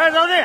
काय जाऊ दे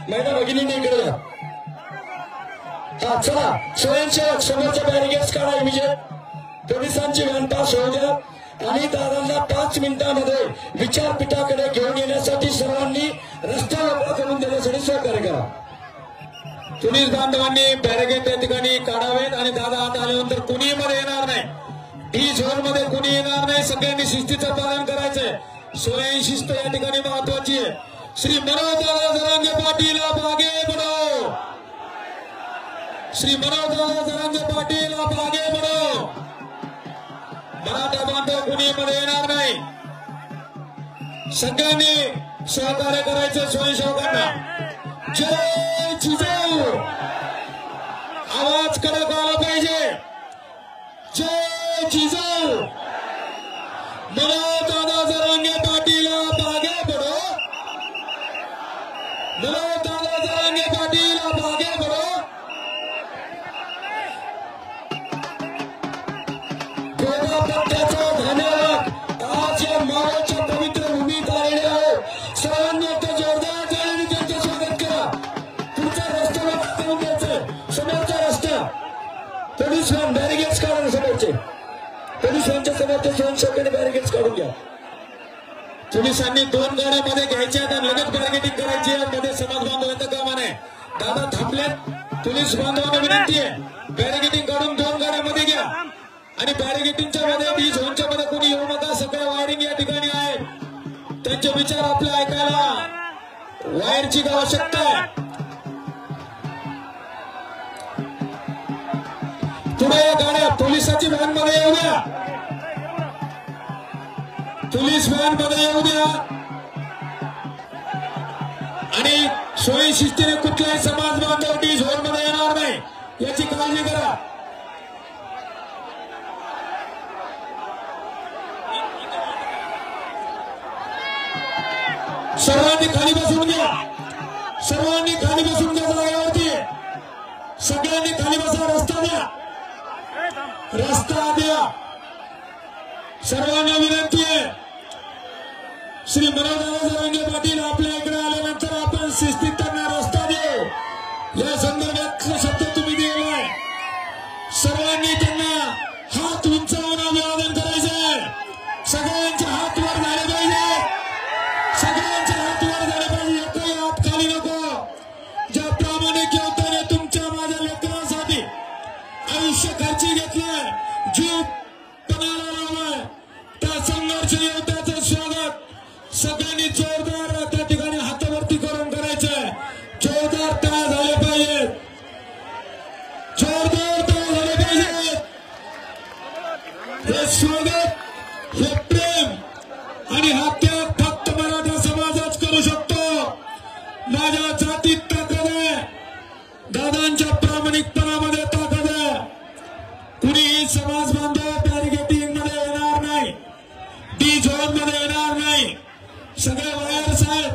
महिला भगिनींनी इकडे या. हा चला स्वयंसेवक समोरच्या बॅरिगेट्स काढा इमिजिएट. पोलिसांची व्हॅन पास होऊ द्या आणि दादांना 5 मिनिटांमध्ये विचारपीठाकडे घेऊन येण्यासाठी सर्वांनी रस्ता मोकळा करून देण्यासाठी सहकार्य करा. पोलीस बांधवांनी बॅरिगेट त्या ठिकाणी काढावेत आणि दादा आता आल्यानंतर कुणी मध्ये येणार नाही. डी झोन मध्ये कुणी येणार नाही. सगळ्यांनी शिस्तीचं पालन करायचंय. स्वयंशिस्त या ठिकाणी महत्वाची आहे. श्री मनोहरदादा जरांगे पाटील आप आगे बढ़ो. श्री मनोहरदादा जरांगे पाटील आप आगे बढ़ो. मराठा बांधव कुणी मध्ये येणार नाही. सगळ्यांनी सहकार्य करायचं स्वयंसेवकांना. जय जिजाऊ. आवाज कडक आला पाहिजे. जय जिजाऊ. मनोहरदादा जरांगे पाटील आप आगे बढ़ो. मनोहरदादा जरांगे पाटील आप आगे बढ़ो. गोदा पट्ट्याचा धन्यवाद. आज या मावळच्या पवित्र भूमीत आलेले आहोत. सर्वांनी आता जोरदार टाळ्यांनी त्यांचे स्वागत करा. पुढच्या रस्त्याला जाऊन द्यायचं. समोरच्या रस्त्या पोलीस व्हॅन बॅरिगेट्स काढून समोरचे पोलीस व्हॅनच्या समोरच्या स्वयंसेवकांनी बॅरिगेट्स काढून घ्या. पोलिसांनी 2 गाड्या मध्ये घ्यायच्या आणि लगेच बॅरिगेटिंग करायची. मध्ये समाज बांधवांचं कामा नाही. दादा थांबलेत. पोलीस बांधवांना विनंती आहे बॅरिगेटिंग काढून 2 गाड्यामध्ये घ्या आणि बॅरिगेटिंगच्या मध्ये डी झोनच्या मध्ये कोणी येऊ नका. सगळ्या वायरिंग या ठिकाणी आहेत. त्यांचे विचार आपल्या ऐकायला वायरची आवश्यकता आहे. पुढे या गाड्या पोलिसाची व्हॅन मध्ये येऊ द्या. पोलीस व्हॅन मध्ये येऊ द्या. आणि सोयी शिस्तीने कुठल्याही समाज बांधव डी झोन मध्ये येणार नाही याची काळजी करा. सर्वांनी खाली बसून घ्या. सर्वांनी खाली बसून घ्या जागेवरती. सगळ्यांनी खाली बसा. रस्ता द्या. रस्ता द्या. सर्वांना विनंती आहे. श्री मनोज जरांगे पाटील आपल्या इकडे आल्यानंतर आपण शिस्तीत त्यांना रस्ता देऊ या संदर्भातला शब्द तुम्ही दिलाय. सर्वांनी त्यांना हात उंचावून अभिवादन करायचंय. सगळ्यांचे हात वर झाले पाहिजे. सगळ्यांचे हात वर झाले पाहिजे. एकही हात खाली नको. ज्या प्रामाणिक योद्ध्याने तुमच्या माझ्या लेकरांसाठी आयुष्य खर्ची घेतलंय, जीव पणाला लावलाय, त्या संघर्ष योद्ध्याचं स्वागत सगळ्यांनी जोरदार त्या ठिकाणी हातावरती करून करायचंय. जोरदार टाळ्या झाले पाहिजेत. जोरदार टाळ्या झाले पाहिजेत. हे स्वागत, हे प्रेम आणि हा त्याग फक्त मराठा समाजच करू शकतो. माझ्या जातीत ताकद आहे. दादांच्या प्रामाणिकपणामध्ये ताकद आहे. कुणीही समाज बांधव बॅरिगेटिंग मध्ये येणार नाही. डी झोन मध्ये येणार नाही. सगळे वायर्स आहेत.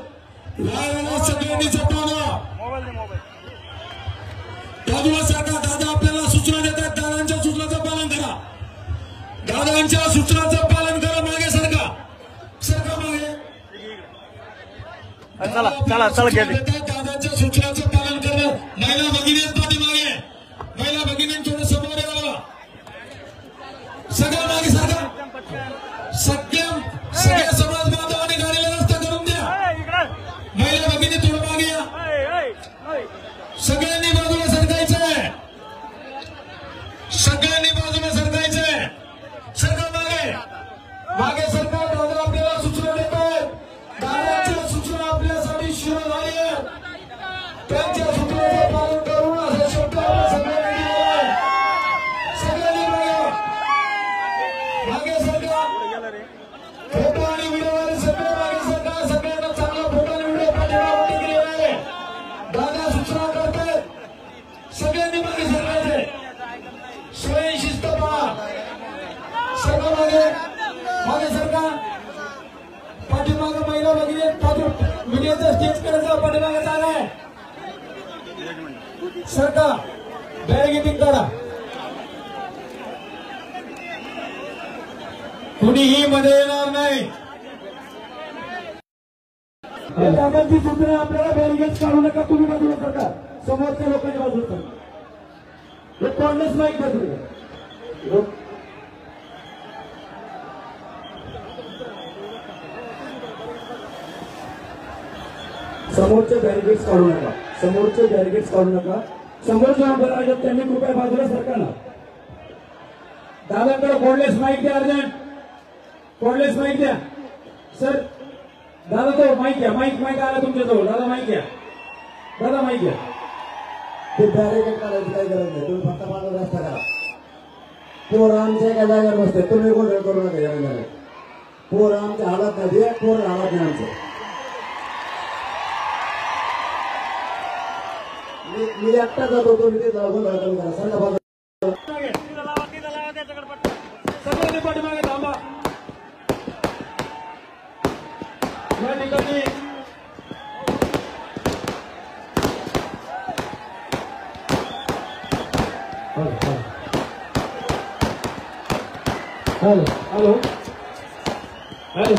वायरला सगळ्यांनी जपावं. बाजूला सरका. दादा आपल्याला सूचना देतात. दादांच्या सूचनाचं पालन करा. दादांच्या सूचनाचं पालन करा. मागे सरका. सरका मागे. चला चला चला घ्या. दादांच्या सूचनाचं पालन करणं. महिला भगिनी पाठीमागे. महिला भगिनी थोडं समोर यावं. सगळं मागे सरका. सगळ्या समाज बांधवांनी गाडीला रस्ता करून द्या. महिला भगिनी थोडं मागे या. सगळ्यांनी बाजूला सरकायचंय. सगळ्यांनी बाजूला सरकायचंय. सरका मागे. मागे सरका. दादा आपल्याला सूचना देतात. दादांच्या सूचना आपल्यासाठी शिरोधारी आहेत. त्यांच्या सूचनेचं पालन करून असे शब्द सगळ्यांनी दिले. सगळ्यांनी मागे सरका. फोटो आणि व्हिडिओ सगळे मागे सरका. सगळ्यांना चांगला फोटो आणि व्हिडिओ पाठवण्यासाठी केलेला आहे. दादा सूचना करतात. सगळ्यांनी मागे सरकायचे. स्वयं शिस्त पहा. सरका मागे. मागे सरका. पाठीमागे महिला भगिनी व्हिडिओचा स्टेज करायचा. पाठीमागे जागा आहे. सरका. बॅरिगेटिंग करा. कुणीही मध्ये येणार नाही. दादांची सूचना आपल्याला बॅरिगेट काढू नका. तुम्ही बाजूला सरका. समोरच्या लोकांच्या बाजूला हे कॉर्डलेस माईक बाजूला. समोरचे बॅरिगेट्स काढू नका. समोरचे बॅरिगेट्स काढू नका. समोरचे आमदार आहेत त्यांनी कृपया बाजूला सरका ना. दादाकडे कॉर्डलेस माईक द्या. अर्जंट कॉर्डलेस माईक द्या. सर दादा तो माईक घ्या. माईक आला तुमच्याजवळ. दादा माईक घ्या. दादा माईक घ्या. ते बॅरिकेड काढायची काही गरज नाही. तुम्ही फक्त माझा रस्ता करा. पोर आमच्या एका जागेवर बसते. तुम्ही गोंधळ करू नका. या पोर आमच्या हालत नाही. पोर हालत नाही आमचं. मी एकटा जातो. तुम्ही ते गोंधळ करू नका. सरका बाजूला. सगळ्यांनी पाठीमागे थांबा. या ठिकाणी हॅलो हॅलो हॅलो.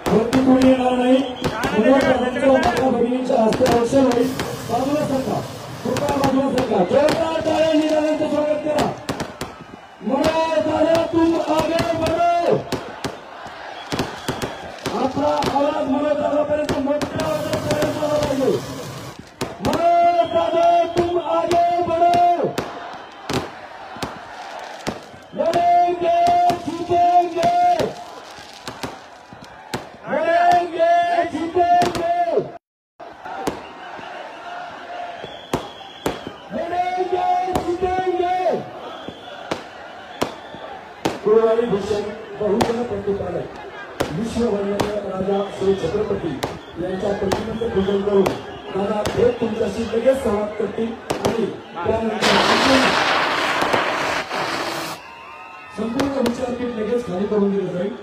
वरती कोणी येणार नाही. भगिनींच्या हस्ते अवसर होईल. बाजूला सरका. कृपया बाजूला सरका. जोरदार टाळ्यांनी दादांचं स्वागत करा. मनोज दादा तुम आगे बढ़ो. आपला आवाज मनोज दादापर्यंत मोठ्या आवाजात करायचा पाहिजे. मनोज दादा तुम आगे बढ़ो. लड़ेंगे जीतेंगे. लड़ेंगे जीतेंगे. भूषण बहुजन पंडित विश्ववंदनीय राजा श्री छत्रपती यांच्या प्रतिमेचं पूजन करून दादा थेट तुमच्याशी लगेच संवाद करतील आणि त्यानंतर संपूर्ण विचारपीठ लगेच खाली करून दिलं जाईल.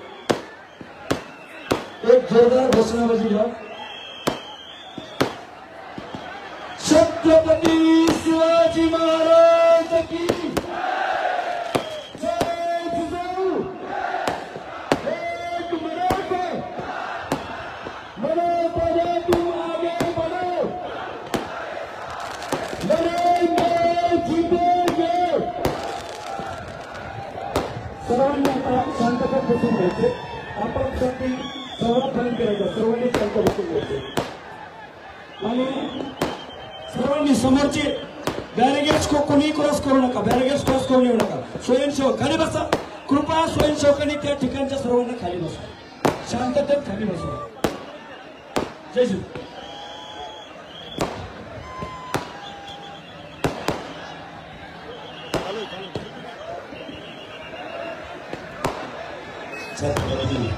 एक जोरदार घोषणाबाजी घ्या. छत्रपती शिवाजी महाराज की जय जिजाऊ. एक मिनट पहले तुम आगे बढ़ो, लड़ाई जीतेंगे. सर्वांनी आता शांततेत बसून घ्यायचे. आपण साठी संवाद करायचा. सर्वांनी शांत बसून घ्यायचे आणि सर्वांनी समोरचे बॅरिगेट्स को कोणी क्रॉस करू नका. बॅरिगेट्स क्रॉस करून येऊ नका. स्वयंसेवक खाली बसा. कृपया स्वयंसेवकांनी त्या ठिकाणच्या सर्वांना खाली बसा. शांततेत खाली बसा. जय श्री. छत्रपती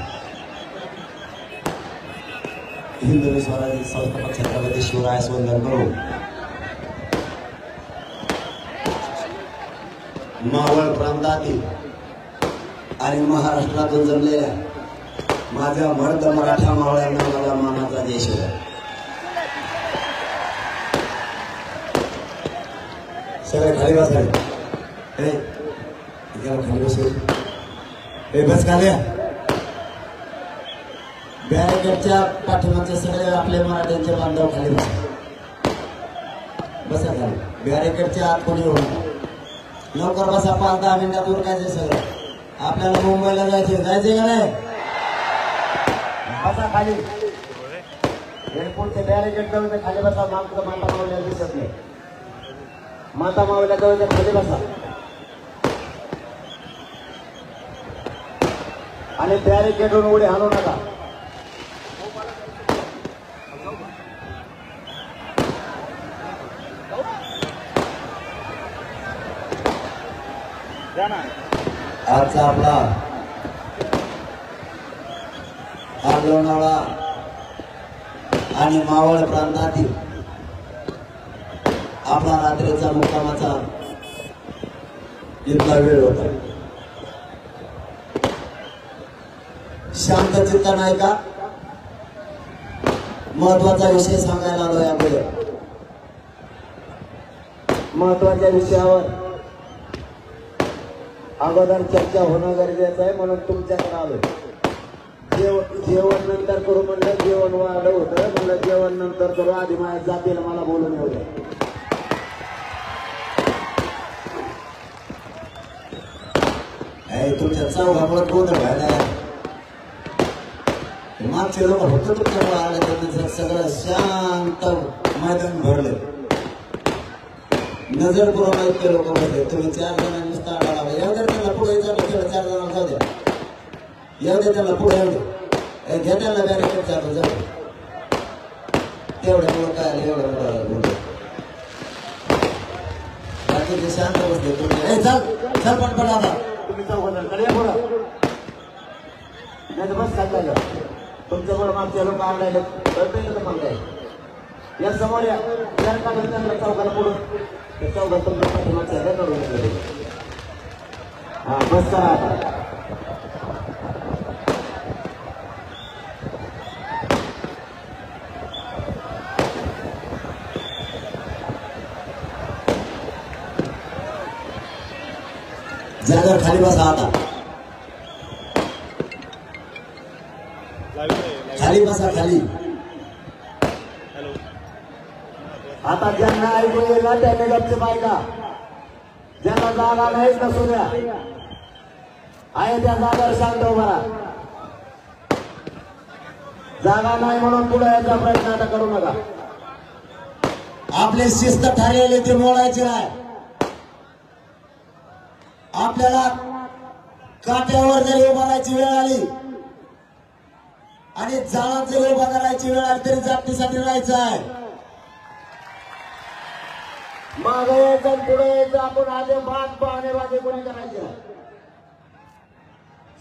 हिंदवी स्वराज्य संस्थापक छत्रपती शिवरायास वंदन करून मावळ प्रांतातील आणि महाराष्ट्रातून जमलेल्या माझ्या मर्द मराठा मावळ्यांना मला मानाचा देश आहे. सगळे खाली बसाय. खाली बसू. बस खाल्या. बॅरिकेडच्या पाठीमागचे सगळे आपले मराठ्यांचे बांधव खाली बसा खाली. बॅरिकेडच्या आत कोणी होऊ नका. लवकर बसा. 5-10 मिनिटात उरकायचे सगळं. आपल्याला मुंबईला जायचे का नाही? बसा खाली. एअरपोर्टचे बॅरिकेड जवळ खाली बसा. माता मावल्या दिसत नाही. माता मावल्या जवळ खाली बसा आणि बॅरिकेडवरून उडी हाणू नका. आजचा आपला लोणावळा आणि मावळ प्रांतातील आपला रात्रीचा मुक्कामाचा इतका वेळ होता. शांत चित्त नाही का? महत्वाचा विषय सांगायला आलो. यापुढे महत्वाच्या विषयावर अगोदर चर्चा होणं गरजेचं आहे. म्हणून तुमच्याकडे आलो. जेवण नंतर करू म्हणलं. जेवण वाढ होतं म्हणलं. जेवण नंतर करू. आधी माझ्या जातीला मला बोलून येऊ द्या. तुमच्या चौघामुळे गोंधळ व्हायला. मागचे लोक होतं तुमच्यामुळे आले. सगळं शांत मैदान भरलं. नजर पुरवणार इतके लोक होते. तुम्ही 4 जणांनी नुसता आढावा. एवढ्या त्यांना पुढे जाऊ. 4 जणांना जाऊ द्या. एवढ्या त्यांना पुढे एवढे घ्या. त्यांना बॅरिकेड चालू जाऊ. तेवढ्यामुळे काय आलं. एवढं बाकी शांत बसले. तुम्ही चल पटपट आता. तुम्ही चौघांकडे बोला. नाही तर बस चालला. तुमचं बरं मागच्या लोक आवडायला तर सांगाय. या समोर या. चौघाला पुढून चौघा तुमच्या पाठीमागच्या करून हा बस करा आता. जागा खाली बसा आता. खाली बसा खाली. आता ज्यांना ऐकू येईल ना त्याने गपचे पाहिला. ज्यांना जागा नाहीच नसू द्या. आहे त्या जागावर शांत उभा राहा. जागा नाही म्हणून पुढे यायचा प्रयत्न आता करू नका. आपले शिस्त ठरलेले ते मोडायचे नाही. आपल्याला काट्यावर जरी उभा राहायची वेळ आली आणि जाळात जरी उभा करायची वेळ आली तरी जातीसाठी राहायचं आहे. मागे यायचं पुढे यायचं. आपण आधी बात पाहणे कोणी करायचे.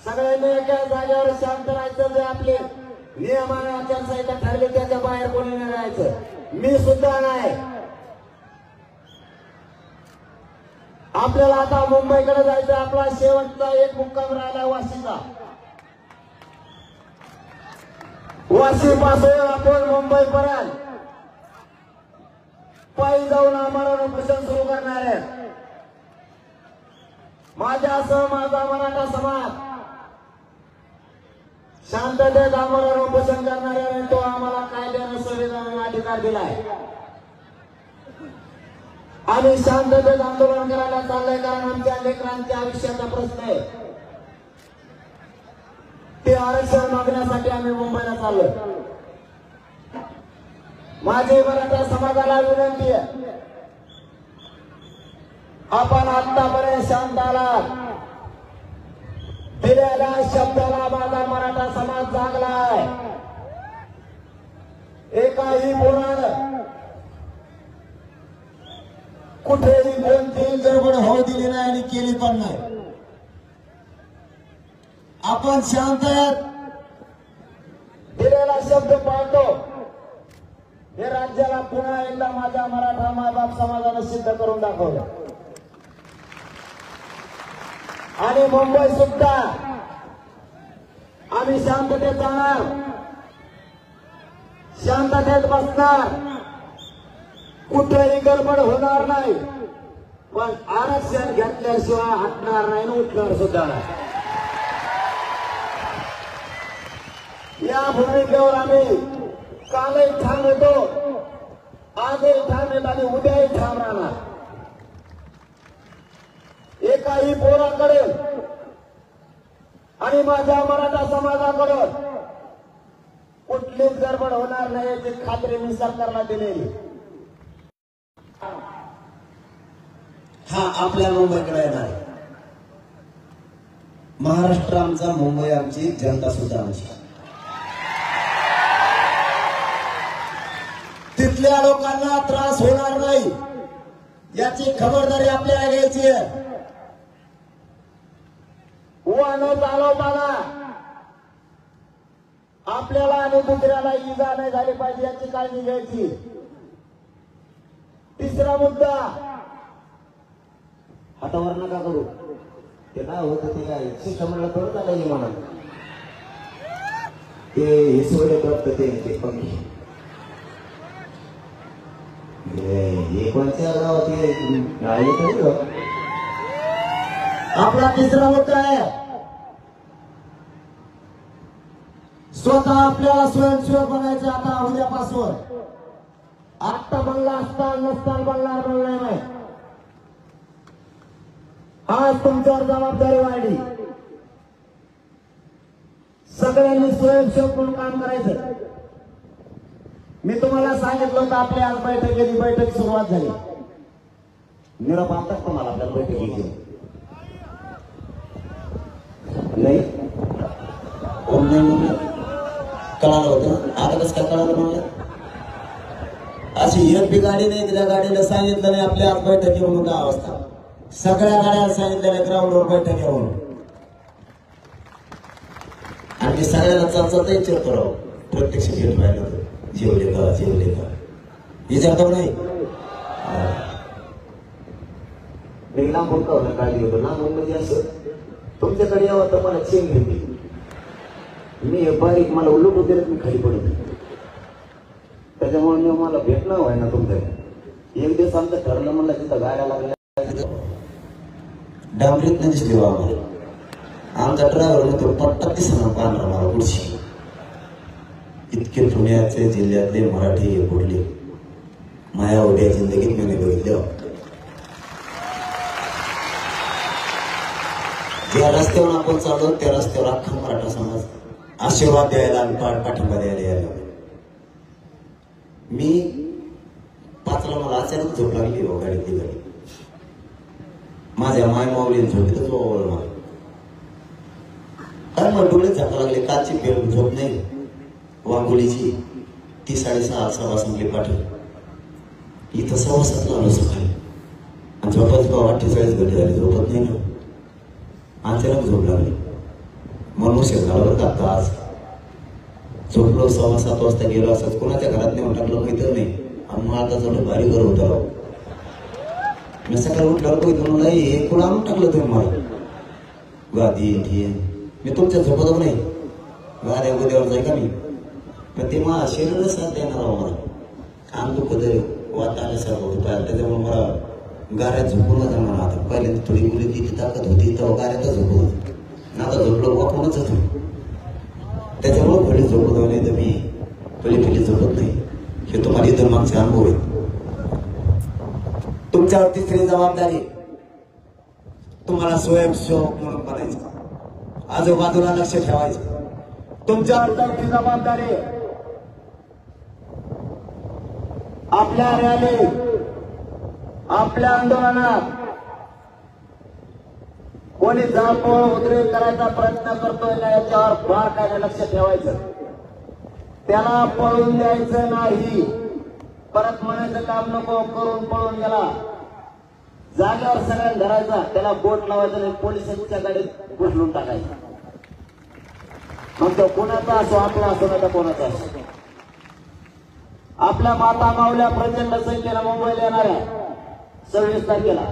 सगळ्यांनी एका जागेवर शांत राहायचं. जे आपले नियमाने आचारसंहिता ठरली त्याच्या बाहेर कोणी नाही राहायचं. मी सुद्धा नाही. आपल्याला आता मुंबईकडे जायचं. आपला शेवटचा एक मुक्काम राहिला वाशीचा. वाशी पासून आपण मुंबईपर्यंत पायी जाऊन आम्हाला उपोषण सुरू करणार आहे. माझ्यासह माझा मराठा समाज शांततेत आम्हाला उपोषण करणार आहे. तो आम्हाला कायद्याने संविधानाने अधिकार दिलाय. आम्ही शांततेत आंदोलन करायला चाललंय कारण आमच्या लेकरांच्या आयुष्याचा प्रश्न आहे. ते आरक्षण मागण्यासाठी आम्ही मुंबईला चाललोय. माझी मराठा समाजाला विनंती आहे, आपण आतापर्यंत शांत आलात. दिलेल्या शब्दाला माझा मराठा समाज जागलाय. एकाही बोलानं कुठेही कोणतीही गडबड होऊ दिली नाही आणि केली पण नाही. आपण शांत आहेत. दिलेला शब्द पाळतो. हे राज्याला पुन्हा एकदा माझ्या मराठा मायबाप समाजानं सिद्ध करून दाखवलं. आणि मुंबई सुद्धा आम्ही शांततेत जाणार, शांततेत बसणार. कुठेही गडबड होणार नाही. पण आरक्षण घेतल्याशिवाय हटणार नाही आणि उठणार सुद्धा नाही. या भूमिकेवर आम्ही कालही ठाम होतो, आजही ठाम येत आणि उद्याही ठाम राहणार. एकाही पोराकडे आणि माझ्या मराठा समाजाकडून कुठलीच गडबड होणार नाही याची खात्री मी सरकारला दिलेली. हा आपल्या मुंबईकडे येणार आहे. महाराष्ट्र आमचा, मुंबई आमची, जनता सुद्धा आमची. तिथल्या लोकांना त्रास होणार नाही याची खबरदारी आपल्याला घ्यायची आहे. वाहन चालवताना आपल्याला आणि दुसऱ्याला इजा नाही झाली पाहिजे याची काळजी घ्यायची. तिसरा मुद्दा, हातावर नका करू. ते काय होतं ते काय शिष्टमंडळ करत आलं म्हणा. ते सोडे करत ते पंखी हे कोणत्या गावात आपला तिसरा मुद्दा आहे, स्वतः आपल्याला स्वयंसेवक बनायचे. आता उद्यापासून आत्ता बनला असता नसताना बनणार नाही. आज तुमच्यावर जबाबदारी वाढली. सगळ्यांनी स्वयंसेवक म्हणून काम करायचं. मी तुम्हाला सांगितलं होतं आपल्या आज बैठक सुरुवात झाली. निरोप आणतात तुम्हाला आपल्या बैठकीची नाही कळालं होतं. आता कसं काय कळालं म्हणलं? अशी एक बी गाडी नाही तिला गाडीला सांगितलं नाही आपल्या आज बैठक म्हणून 10 वाजता. सगळ्या गाड्या सांगितलेल्या ग्राउंडवर बैठक घेऊन. आणि सगळ्यांना चालचालता चेक करावं. प्रत्यक्ष भेट व्हायला जेवले का विचारतो नाही. मी लांबून का होणार काळजी होतो. लांबून म्हणजे असं तुमच्याकडे यावं तर मला चेन घेते. मी बारीक मला उलट होते मी खाली पडत. त्याच्यामुळे मला भेटणं व्हाय ना तुमच्याकडे. एक दिवस आमचं ठरलं म्हणलं तिथं गाड्या लागल्या डांबरीत नाही दिसली बाबा. आमचा ड्रायव्हर म्हणतो पट्टा दिसणार पांढरा मला पुढची. इतके पुण्याचे जिल्ह्यातले मराठी बोलले माया उद्या जिंदगीत मी बघितले. ज्या रस्त्यावर आपण चाललो त्या रस्त्यावर अख्खा मराठा समाज आशीर्वाद द्यायला आणि पाठिंबा द्यायला यायला. मी 5ला मला अचानक झोप लागली हो गाडीतली गाडी. माझ्या माय माऊलीने झोपीतच ओवळ मला. काय मग डोळे झाका लागले. कालची फेर झोप नाही वांगोलीची. ती 6:30 संपली पाठव. इथं 7:15 आलो सकाळी. आणि झोपत 48 घंटे झाली झोपत नाही ना. अचानक झोप लागली. उशीर झाला बरं का आता. आज झोपलो 6:15 वाजता गेलो असंच कोणाच्या घरात नेऊन टाकलं माहिती नाही. मग आता जवळ भारी घर होतं राव. मी सकाळी उठल्यावर म्हणून नाही हे कोण आणून टाकलं तुम्ही मला गादी मी तुमच्या झोपत नाही गाद्या गोद्यावर जाय का मी पण ते मला शरीरच साथ देणार मला अंग दुखत वाट आल्यासारखं होतं पाहिजे त्याच्यामुळे मला गाऱ्यात झोपून जाणार. आता पहिल्यांदा थोडी मुली तिची ताकद होती तेव्हा गाऱ्यातच झोपत आता झोपलो वापरूनच होतो त्याच्यामुळे पहिली झोपत नाही तर मी पहिली झोपत नाही. हे तुम्हाला इतर मागचे अनुभव आहेत. तुमच्यावर तिसरी जबाबदारी तुम्हाला स्वयंसेवक म्हणून बनायचं आजूबाजूला लक्ष ठेवायचं. तुमच्यावर चौथी जबाबदारी आपल्या रॅली आपल्या आंदोलनात कोणी जाळपोळ उद्रेक करायचा प्रयत्न करतोय ना याच्यावर फार काय लक्ष ठेवायचं. त्याला पळून द्यायचं नाही. परत म्हणायचं काम नको करून पळून गेला जागेवर सगळ्यांना धरायचा त्याला बोट लावायचं नाही पोलिसांच्या गाडीत घुसलून टाकायचं. मग तो कोणाचा असो आपला असो ना तर कोणाचा असो. आपल्या माता मावल्या प्रचंड संख्येनं मुंबईला येणाऱ्या 26 तारखेला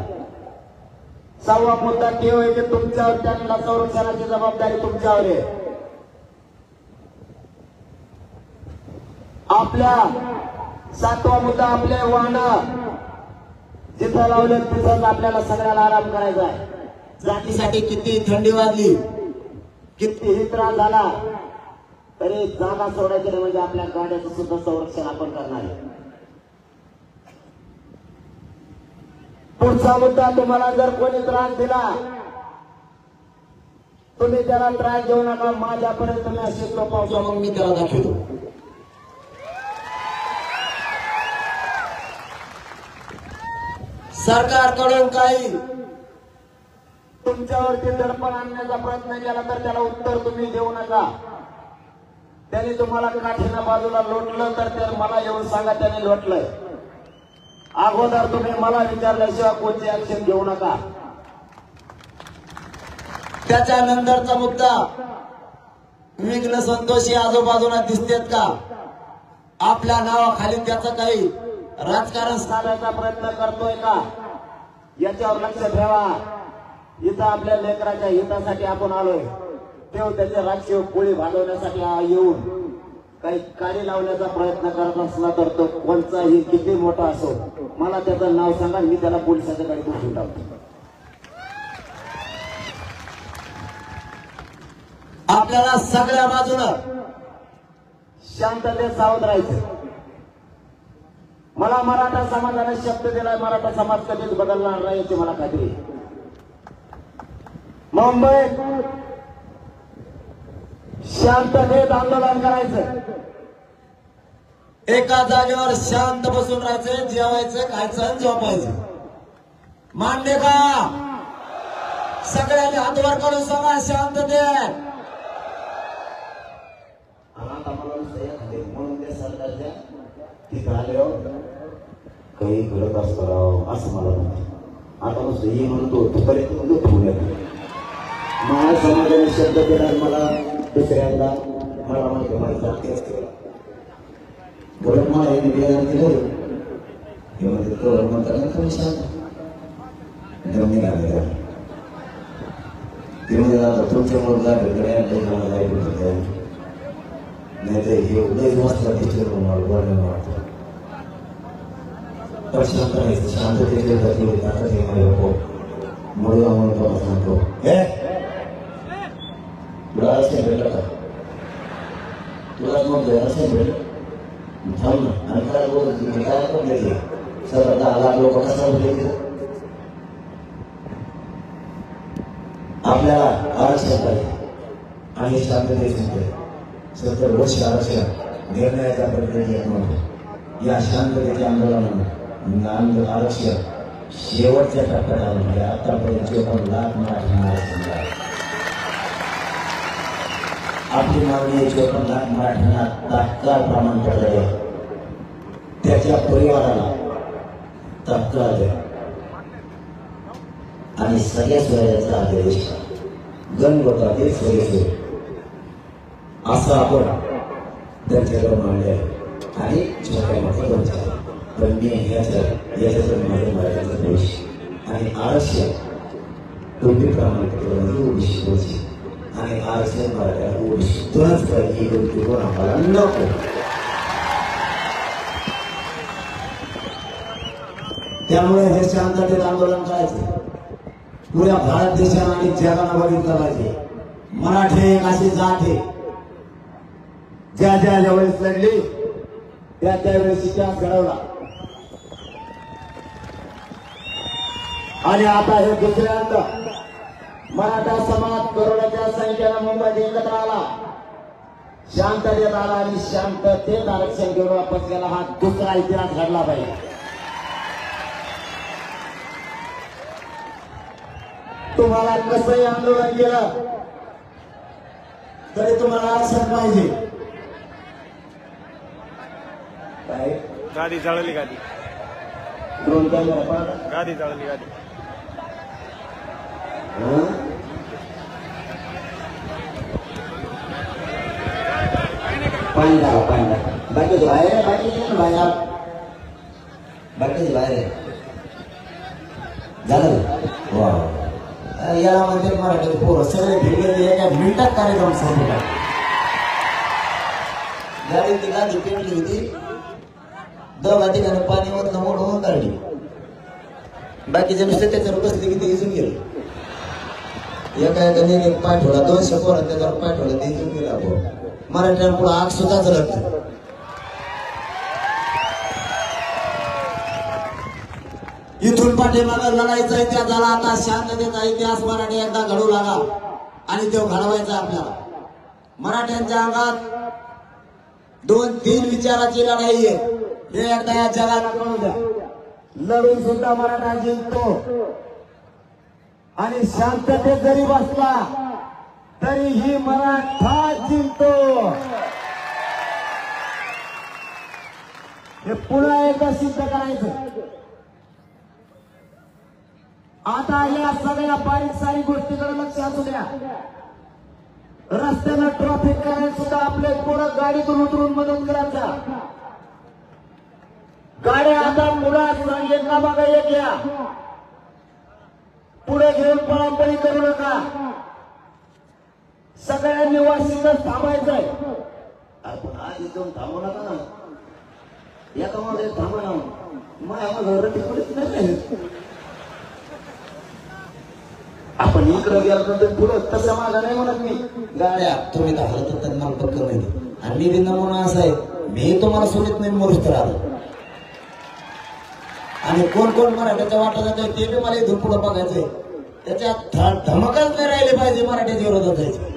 6वा मुद्दा ते होय की तुमच्यावर त्यांना संरक्षणाची जबाबदारी तुमच्यावर आहे. आपल्या 7वा मुद्दा आपले वाहन जिथं लावले तिथंच आपल्याला सगळ्याला आराम करायचा आहे. जातीसाठी किती थंडी वाजली कितीही त्रास झाला तरी जागा सोडायची नाही म्हणजे आपल्या गाड्याचं सुद्धा संरक्षण आपण करणार आहे. पुढचा मुद्दा तुम्हाला जर कोणी त्रास दिला तुम्ही त्याला त्रास देऊ नका. माझ्यापर्यंत तुम्ही असे पावसा मग मी त्याला दाखवतो. सरकारकडून काही तुमच्यावरती दडपण आणण्याचा प्रयत्न केला तर त्याला उत्तर तुम्ही देऊ नका. त्याने तुम्हाला काठीनं बाजूला लोटलं तर ते मला येऊन सांगा त्याने लोटलंय. अगोदर तुम्ही मला विचारल्याशिवाय कोणती ऍक्शन घेऊ नका. त्याच्यानंतरचा मुद्दा विघ्न संतोषी आजूबाजूला दिसतेत का आपल्या नावाखाली त्याचं काही राजकारण साधायचा प्रयत्न करतोय का याच्यावर लक्ष ठेवा. इथं आपल्या लेकराच्या हितासाठी आपण आलोय तेव्हा त्याच्या राजकीय पोळी भागवण्यासाठी येऊन काही कार्य लावण्याचा प्रयत्न करत असला तर तो कोणताही किती मोठा असो मला त्याचं नाव सांगा मी त्याला पोलिसाच्या गाडी पोहोचून टाकतो. आपल्याला सगळ्या बाजूनं शांततेत सावध राहायचं. मला मराठा समाजाने शब्द दिलाय मराठा समाज कधीच बदलणार नाही याची मला खात्री. मुंबईत शांततेत आंदोलन करायचं. एका जागेवर शांत बसून राहायचं जेवायचं खायचं आणि झोपायचं. मान्य का? सगळ्यांनी हातवर काढून सांगा शांततेत. म्हणून ते सरकारच्या तिथं आल्यावर काही घडत असतं असं मला म्हणतो. आता नुसतं ही म्हणतो तोपर्यंत माझ्या समाजाने शब्द दिला मला दुसऱ्यांदा मला माहिती तेच केलं बरं मला हे निवेदन दिलं हे म्हणते तो म्हणतात तुम्ही सांगा निघाले ते म्हणजे तुमच्या मुलगा नाही तर हे उदय वाजता टीचर म्हणून वाटतं पण शांत राहायचं शांततेचे मुलगा म्हणून तो सांगतो तुला रस्ते भेटलं का तुला मग रस्ते भेटलं थांब ना आणि काय बोलत काय पण घेतले सर 10 लाख लोक कसा भेटले आपल्याला आरक्षण पाहिजे आणि शांततेचे 70 वर्ष आरक्षण निर्णयाच्या प्रक्रियेत नव्हतं. या शांततेच्या आंदोलनानं आरक्षण शेवटच्या टप्प्यात आलं म्हणजे आतापर्यंत 54 लाख मराठी आरक्षण आपली मागणी 54 लाख मराठ्यांना तात्काळ प्रमाणपत्र द्या त्याच्या परिवाराला तात्काळ द्या आणि सगळ्या स्वराज्याचा आदेश गणगोतातील सोयीचे असं आपण त्यांच्याकडे मांडले आणि छोट्या मोठ्या पंचायत पण मी याच्यातून माझ्या मराठ्याचा देश आणि आरक्षण तुम्ही प्रमाणपत्र ओबीसी आणि आरक्षण मराठ्याला ओबीसीतूनच ही दृष्टिकोन आम्हाला नको. त्यामुळे हे शांततेत आंदोलन करायचं. पुऱ्या भारत देशाला आणि जगाला बघितलं पाहिजे. मराठी एक अशी जात आहे ज्या वेळेस लढली त्यावेळेस इतिहास घडवला आणि आता हे दुसऱ्यांदा मराठा समाज करोडाच्या संख्येनं मुंबईत एकत्र आला, शांततेत आला आणि शांततेत आरक्षण घेऊन वापस गेला. हा दुसरा इतिहास घडला पाहिजे. तुम्हाला कसंही आंदोलन केलं तरी तुम्हाला आरक्षण पाहिजे. काय गाडी जळली, गाडी गाडी जळली, गाडी पांढरा बाकीचे बाहेर आहे, बाकीचे बाहेर आहे. झालं वा याला म्हणजे मराठी पोरं सगळे भेटले एका मिनिटात कार्यक्रम संपला. गाडी पेटली होती, दोघा ठिकाणी पाणी मधलं मोडून काढली. बाकीचे नुसते त्याच्यावर बसले की ते इजून गेले. एका एक पाय ठोडा 200 पोरात त्याच्यावर पाय ठोडा ते इजून गेला. मराठ्याला पुढे आग सुद्धा चलत. इथून पाठीमागं लढाईचा इतिहास झाला. आता शांततेचा इतिहास मराठी एकदा घडू लागा आणि तो घडवायचा आपल्याला. मराठ्यांच्या अंगात 2-3 विचाराची लढाई आहे. हे एकदा या जगाला कळू द्या. लढून सुद्धा मराठा जिंकतो आणि शांततेत जरी बसला तरीही मराठा जिंकतो. हे पुन्हा एकदा सिद्ध करायचं. आता या सगळ्या बारीक सारी गोष्टीकडे लक्ष असू द्या. रस्त्यानं ट्रॅफिक करायला सुद्धा आपले पोरं गाडीतून उतरून मदत करायचा. गाड्या आता मुळात सांगेल का बघा एक या पुढे घेऊन पळापळी करू नका. सगळ्यांनी वाशीतच थांबायचंय. आपण आज इथून थांबू नका ना. एका मध्ये थांबा ना. माझ्या तिकडेच नाही. आपण इकडे गेलो तर पुढं तसं माझा नाही म्हणत मी. गाड्या तुम्ही तर हलत मला पक्क नाही. आणि मी बी नमुना असा आहे, मी तुम्हाला सोडत नाही मरुस्त राहतो. आणि कोण कोण मराठ्याच्या वाटत जातोय ते बी मला इथून पुढं बघायचंय. त्याच्यात धमकच नाही राहिले पाहिजे मराठ्याच्या विरोधात जायचं.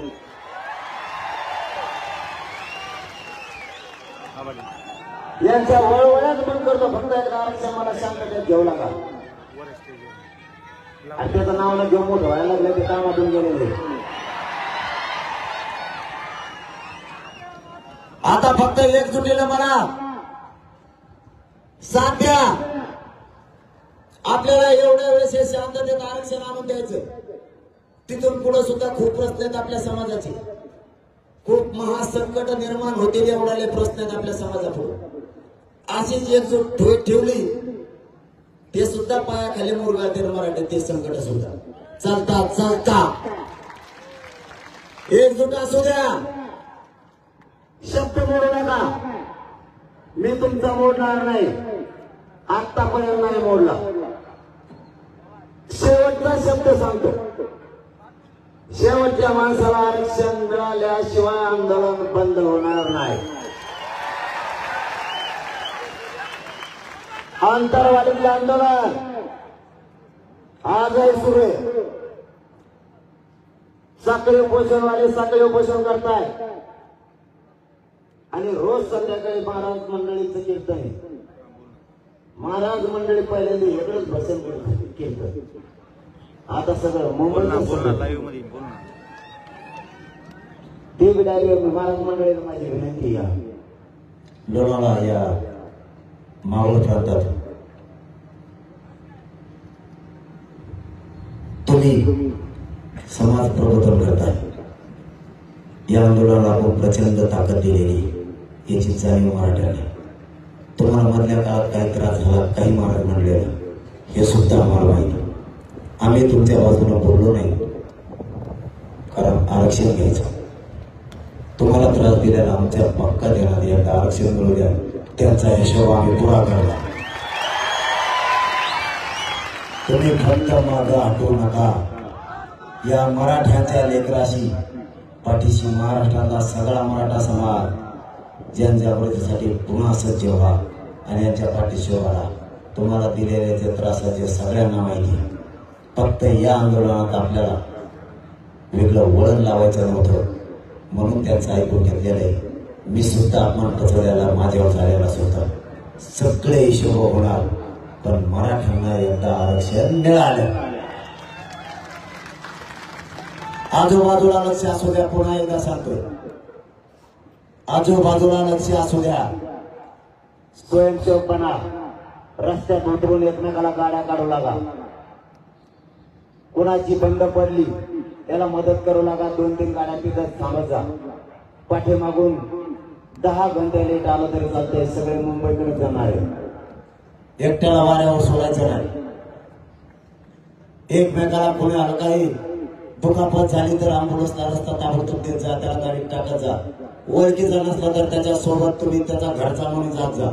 यांच्या वळवळ्याच बंद करतो. फक्त एकदा आरक्षण मला शांततेत घेऊ नका. आणि त्याचं नाव न घेऊन मोठं व्हायला लागलं ते कामातून गेलेले. आता फक्त एकजुटीनं मला साथ द्या. आपल्याला एवढ्या वेळेस हे शांततेत आरक्षण आणून द्यायचं. तिथून पुढे सुद्धा खूप प्रश्न आहेत आपल्या समाजाचे. खूप महासंकट निर्माण होतील एवढाले प्रश्न आहेत आपल्या समाजापुढे. अशीच एकजूट ठेवली ते सुद्धा पायाखाली मुरगाळतील मराठी. ते संकट सुद्धा चालता एकजूट असू द्या. शब्द मोडू नका. मी तुमचा मोडणार नाही. आतापर्यंत नाही मोडला. शेवटचा शब्द सांगतो. शेवटच्या माणसाला आरक्षण मिळाल्याशिवाय आंदोलन बंद होणार नाही. आंतरवाडीतलं आंदोलन आजही सुरू आहे. साखळी उपोषणवाले साखळी उपोषण करताय आणि रोज संध्याकाळी महाराज मंडळीचं कीर्तन आहे. महाराज मंडळी पहिल्यांदा वेगळंच भाषण कीर्तन. आता सगळं मुंबई ते बी डायरेक्ट महाराज मंडळीला माझी विनंती या लोणावळा या मावळ प्रांतात तुम्ही समाज प्रबोधन करताय. या आंदोलनाला आपण प्रचंड ताकद दिलेली याची जाणीव मराठ्याने. तुम्हाला मधल्या काळात काही त्रास झाला, काही महाराज म्हणलेलं हे सुद्धा आम्हाला माहिती. आम्ही तुमच्या बाजूने बोललो नाही, कारण आरक्षण घ्यायचं. तुम्हाला त्रास दिलेला आमच्या पक्का देणार एकदा आरक्षण मिळू द्या, त्यांचा हिशोब आम्ही पुरा करला. तुम्ही फक्त मागं हटू नका. या मराठ्यांच्या लेकराशी पाठीशी महाराष्ट्रातला सगळा मराठा समाज जनजागृतीसाठी पुन्हा सज्ज व्हा आणि यांच्या पाठीशी व्हा. तुम्हाला दिलेले त्रासाचे सगळ्यांना माहिती. फक्त या आंदोलनात आपल्याला वेगळं वळण लावायचं नव्हतं, म्हणून त्यांचं ऐकून घेतलेलं आहे. मी सुद्धा अपमान पचवल्याला माझ्यावर झालेला सुद्धा सगळे हिशोब होणार, पण मराठ्यांना एकदा आरक्षण मिळालं. आजूबाजूला लक्ष असू द्या, पुन्हा एकदा सांगतोय, आजूबाजूला लक्ष असू द्या. स्वयंसेवकपणा, रस्त्यात उतरून एकमेकाला गाड्या काढू लागा. कोणाची बंद पडली त्याला मदत करू लागा. 2-3 गाड्या तिथं थांबत जा. पाठीमागून 10 घंटे लेट आलं तरी चालतंय, सगळे मुंबईकडे जाणार आहे. एकट्याला वाऱ्यावर सोडायचं नाही. एकमेकाला कोणी आलं काही दुखापत झाली तर अँब्युलन्सला रस्ता ताबडतोब देत जा, त्याला गाडीत टाकत जा. ओळखीचा नसला तर त्याच्या सोबत तुम्ही त्याचा घरचा म्हणून जात जा.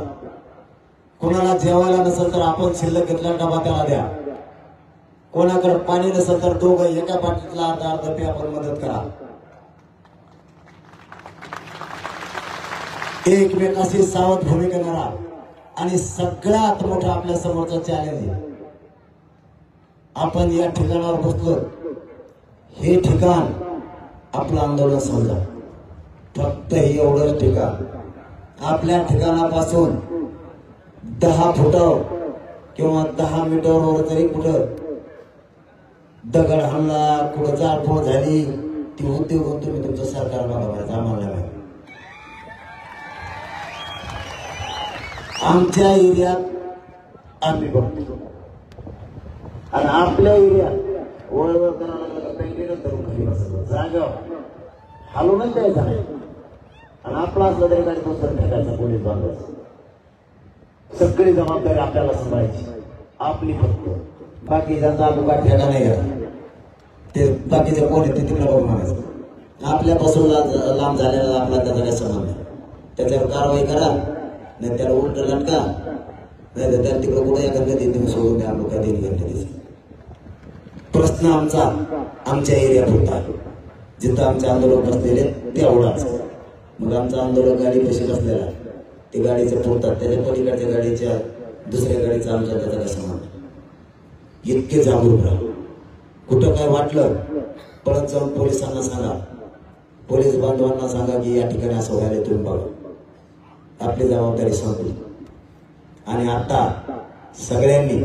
कोणाला जेवायला नसेल तर आपण शिल्लक घेतला डबा त्याला द्या. कोणाकडे पाणी नसेल तर दोघं एका पाठीतला अर्धा पे आपण मदत करा. एकमेकाशी सावध भूमिका करा. आणि सगळ्यात मोठं आपल्या समोरचं चॅलेंज आहे, आपण या ठिकाणावर बसलो, हे ठिकाण आपलं आंदोलन समजा. फक्त हे एवढंच ठिकाण. आपल्या ठिकाणापासून 10 फुटावर किंवा 10 मीटरवर जरी कुठं दगड हल्ला, कुठं जाळपोळ झाली, ती उद्योग तुम्ही तुमचं सरकारला बघायचं, आम्हाला नाही. आमच्या एरियात आम्ही बघतो आणि आपल्या एरियात वळवळ करायला लागलं पेंटीनं धरून खाली बसलं, जागा हलवूनच द्यायचा नाही. आणि आपला असलं तरी गाडी दुसरं फेकायचा, पोलीस बांधायचं. सगळी जबाबदारी आपल्याला सांभाळायची, आपली फक्त. बाकीच्यांचा अमुका ठेका नाही घ्या. ते बाकीचे कोण आहे ते तिकडे बघून म्हणायचं. आपल्यापासून लांब झालेला आपला त्याचा काय संबंध नाही. त्याच्यावर कारवाई करा, नाही त्याला उलट लटका, नाही तर त्याला तिकडे कुठे एखाद्या तुम्ही सोडून द्या. लोक काय दिली घंटे. प्रश्न आमचा आमच्या एरियात होता, जिथं आमचे आंदोलक बसलेले तेवढाच. मग आमचं आंदोलक गाडी कशी बसलेला, ते गाडीचे पोहतात, त्याच्या पलीकडच्या गाडीच्या दुसऱ्या गाडीचा आमचा त्याचा काय संबंध. इतके जागरूक राहा. कुठं काय वाटलं परत जाऊन पोलिसांना सांगा, पोलीस बांधवांना सांगा की या ठिकाणी असं व्हायला तुम्ही बघा. आपली जबाबदारी संपली. आणि आता सगळ्यांनी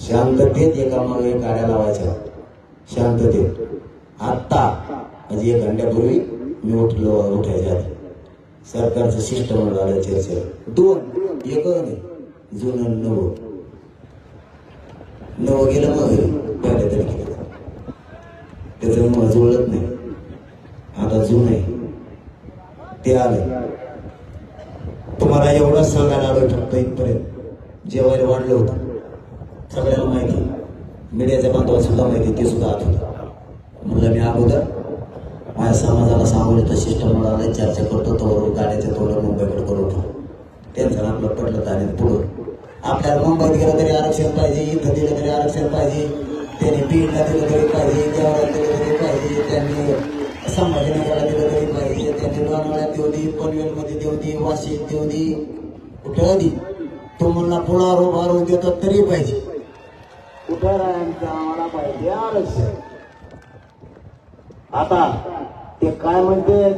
शांततेत एकामागे गाड्या लावायच्या, शांततेत. आत्ता म्हणजे 1 घंट्यापूर्वी मी उठायच्या आधी सरकारचं शिष्टमंडळ झालं चर्चेवर. 2 एक नाही, जुनं 9 गेलं मग पहिल्या तारखेला. त्याचं मग जुळत नाही. आता जुन आहे ते आलं. तुम्हाला एवढंच सांगायला आलं फक्त इथपर्यंत. जेवायला वाढलं होतं सगळ्यांना माहिती, मीडियाच्या बांधवाला सुद्धा माहिती, ते सुद्धा आत होतं. म्हणलं मी अगोदर माझ्या समाजाला सांगून येतो, शिष्टमंडळाला चर्चा करतो, तो गाड्याच्या तोंड मुंबईकडे करून त्यांचं आपलं पडलं तर आणि पुढं आपल्याला मुंबईत गेलं तरी आरक्षण पाहिजे, इथं दिलं तरी आरक्षण पाहिजे, त्यांनी बीडला दिलं तरी पाहिजे, देवळात दिलं तरी पाहिजे, त्यांनी संभाजीनगरला दिलं तरी पाहिजे, त्यांनी लोणावळ्यात देऊ दे, पनवेलमध्ये देऊ दे, वाशीत देऊ दे, कुठं दे. तुम्हाला पुढा रोभारू देतो तरी पाहिजे. कुठं राहायचं आम्हाला पाहिजे आरक्षण. आता ते काय म्हणते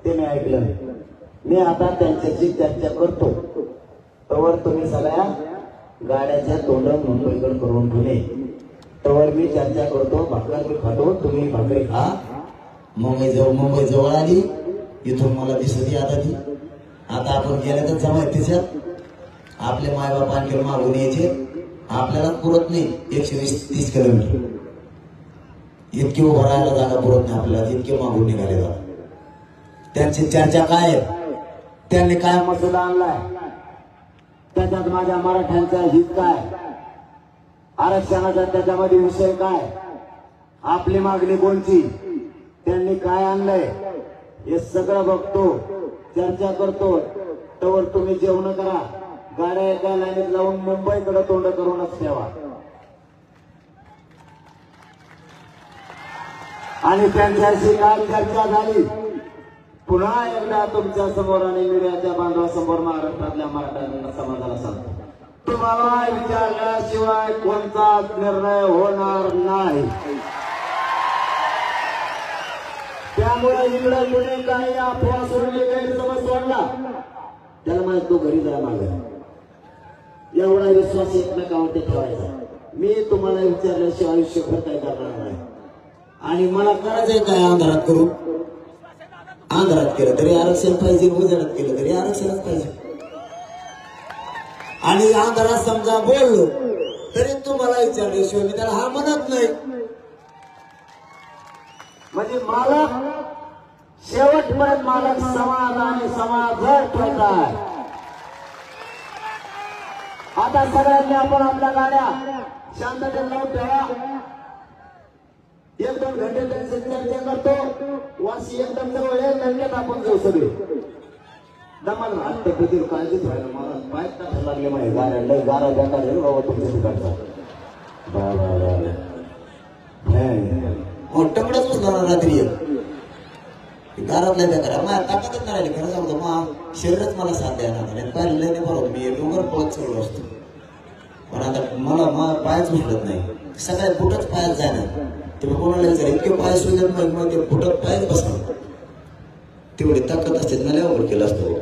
ते मी ऐकलं नाही. मी आता त्यांच्याशी चर्चा करतो, तवर तुम्ही सगळ्या गाड्याच्या तोंड मुंबईकडे करून ठेवले. तवर मी चर्चा करतो, भाकरी खातो, तुम्ही भाकरी खा. मुंबई जवळ आली, इथून मला दिसत आता ती. आता आपण गेल्या तर जमा तिच्यात आपले मायबाप आणखी मागून यायचे. आपल्याला पुरत नाही 120-30 किलोमीटर. इतके उभं राहायला जागा पुरत नाही आपल्याला, इतके मागून निघाले जातात. त्यांची चर्चा काय, त्यांनी काय मसुदा आणलाय, त्याच्यात माझ्या मराठ्यांचा हित काय, आरक्षणाचा त्याच्यामध्ये विषय काय, आपली मागणी कोणची, त्यांनी काय आणलंय, हे सगळं बघतो, चर्चा करतो. तोवर तुम्ही जेवण करा, गाड्या एका लाईनीत लावून मुंबईकडे तोंड करूनच ठेवा. आणि त्यांच्याशी काय चर्चा झाली पुन्हा एकदा तुमच्या समोर आणि मीडियाच्या बांधवासमोर महाराष्ट्रातल्या मराठा समाजाला सांगतो, तुम्हाला विचारल्याशिवाय कोणताच निर्णय होणार नाही. त्यामुळे इकडे कुठे काही अफवा सोडली, गैरसमज सोडला, त्याला मला तो घरी जायला मागे. एवढा विश्वास एकमेकावरती ठेवायचा. मी तुम्हाला विचारल्याशिवाय आयुष्यभर काय करणार नाही. आणि मला करायचंय काय, अंधारात करू, अंधारात केलं तरी आरक्षण पाहिजे, उजेडात केलं तरी आरक्षणच पाहिजे. आणि अंधारात समजा बोललो तरी तुम्हाला विचारल्याशिवाय मी त्याला हा म्हणत नाही. म्हणजे मालक शेवटपर्यंत मालक समाज आणि समाज ठेवताय. आता सगळ्यांनी आपण आपल्या गाड्या शांततेत लावून ठेवा. 1-2 घंटे त्यांची चर्चा करतो. वाशी एकदम जवळ आहे, त्यांच्यात आपण जाऊ सगळे. दमान हात पद्धतीवर काळजीच व्हायला मला पाय टाकायला लागले माझे गाड्या, लय गारा बेकार आहे बाबा तुमच्या ठिकाणचा. मोठ्याकडेच बसणार रात्री गारातल्या त्या करा माझ्या ताकदच नाही राहिली. खरं सांगतो मग शरीरच मला साथ द्यायला नाही. पाहिलं नाही बरोबर मी डोंगर पळत चढलो असतो, पण आता मला पायच भेटत नाही. सगळ्या बुटच पायात जाणार. तुम्ही कोणाला विचार इतके पाय सुजत मग ते बुटत पायच बसणार. तेवढी ताकद असते मला अवघड केलं असतो.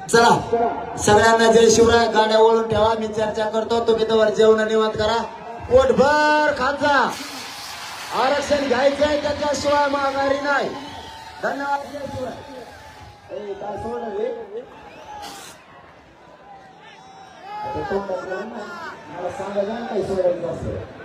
चला सगळ्यांना जय शिवराय. गाड्या वळून ठेवा, मी चर्चा करतो. तुम्ही तर जेवण निवांत करा, पोटभर खाजा. आरक्षण घ्यायचंय त्याच्याशिवाय माघारी नाही. धन्यवाद. जय शिवराय. काय सोडलं रे मला सांगा, काय सोडायचं असं.